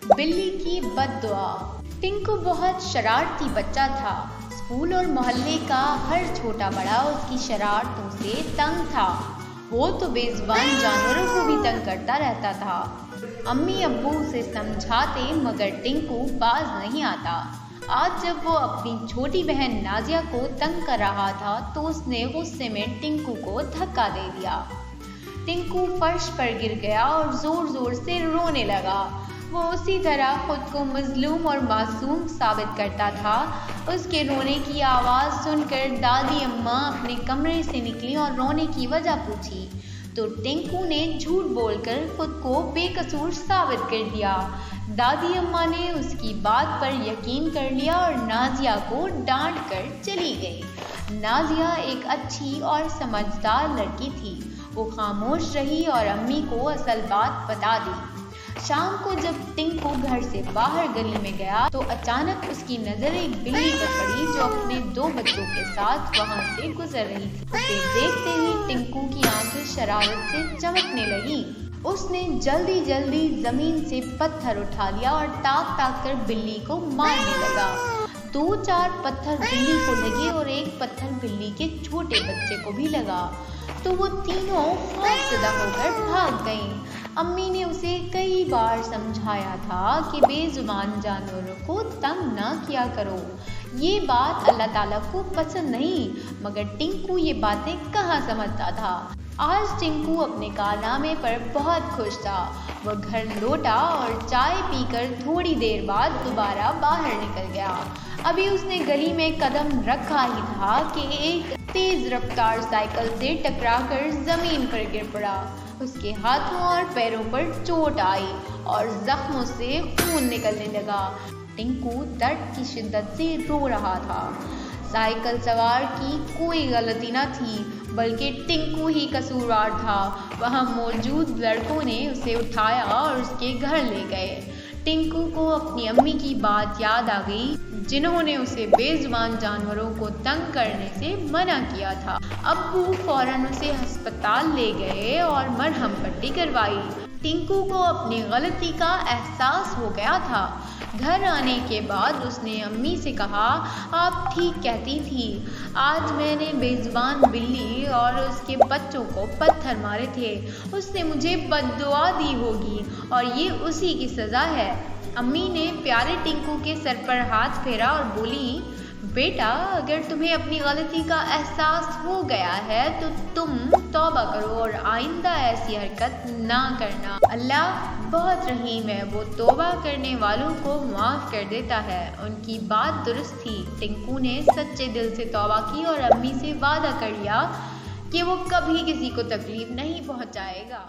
बिल्ली की बद्दुआ। टिंकू बहुत शरारती बच्चा था। स्कूल और मोहल्ले का हर छोटा बड़ा उसकी शरारतों से तंग था। वो तो बेजुबान जानवरों को भी तंग करता रहता था। अम्मी अब्बू उसे समझाते मगर टिंकू बाज नहीं आता। आज जब वो अपनी छोटी बहन नाजिया को तंग कर रहा था तो उसने गुस्से में टिंकू को धक्का दे दिया। टिंकू फर्श पर गिर गया और जोर जोर से रोने लगा। वो उसी तरह खुद को मजलूम और मासूम साबित करता था। उसके रोने की आवाज़ सुनकर दादी अम्मा अपने कमरे से निकली और रोने की वजह पूछी तो टिंकू ने झूठ बोलकर खुद को बेकसूर साबित कर दिया। दादी अम्मा ने उसकी बात पर यकीन कर लिया और नाजिया को डांट कर चली गई। नाजिया एक अच्छी और समझदार लड़की थी। वो खामोश रही और अम्मी को असल बात बता दी। शाम को जब टिंकू घर से बाहर गली में गया तो अचानक उसकी नजर एक बिल्ली पर पड़ी जो अपने 2 बच्चों के साथ वहां से गुजर रही थी। उसे देखते ही टिंकू की आंखें शरारत से चमकने लगी। उसने जल्दी जल्दी जमीन से पत्थर उठा लिया और ताक ताक कर बिल्ली को मारने लगा। 2-4 पत्थर बिल्ली को लगे और एक पत्थर बिल्ली के छोटे बच्चे को भी लगा तो वो तीनों खौफजदा होकर भाग गईं। अम्मी ने उसे कई बार समझाया था कि बेजुबान जानवरों को तंग ना किया करो। ये बात अल्लाह ताला को पसंद नहीं, मगर टिंकू ये बातें कहाँ समझता था। आज टिंकू अपने कारनामे पर बहुत खुश था। वह घर लौटा और चाय पीकर थोड़ी देर बाद दोबारा बाहर निकल गया। अभी उसने गली में कदम रखा ही था कि एक तेज रफ्तार साइकिल से टकराकर जमीन पर गिर पड़ा। उसके हाथों और पैरों पर चोट आई और जख्मों से खून निकलने लगा। टिंकू दर्द की शिद्दत से रो रहा था। साइकिल सवार की कोई गलती न थी बल्कि टिंकू ही कसूरवार था। वहां मौजूद लड़कों ने उसे उठाया और उसके घर ले गए। टिंकू को अपनी अम्मी की बात याद आ गई जिन्होंने उसे बेजुबान जानवरों को तंग करने से मना किया था। अब्बू फौरन उसे अस्पताल ले गए और मरहम पट्टी करवाई। टिंकू को अपनी गलती का एहसास हो गया था। घर आने के बाद उसने अम्मी से कहा, आप ठीक कहती थी। आज मैंने बेजुबान बिल्ली और उसके बच्चों को पत्थर मारे थे। उसने मुझे बद्दुआ दी होगी और ये उसी की सज़ा है। अम्मी ने प्यारे टिंकू के सर पर हाथ फेरा और बोली, बेटा अगर तुम्हें अपनी गलती का एहसास हो गया है तो तुम तौबा करो और आइंदा ऐसी हरकत ना करना। अल्लाह बहुत रहीम है, वो तौबा करने वालों को माफ़ कर देता है। उनकी बात दुरुस्त थी। टिंकू ने सच्चे दिल से तौबा की और अम्मी से वादा कर लिया कि वो कभी किसी को तकलीफ नहीं पहुंचाएगा।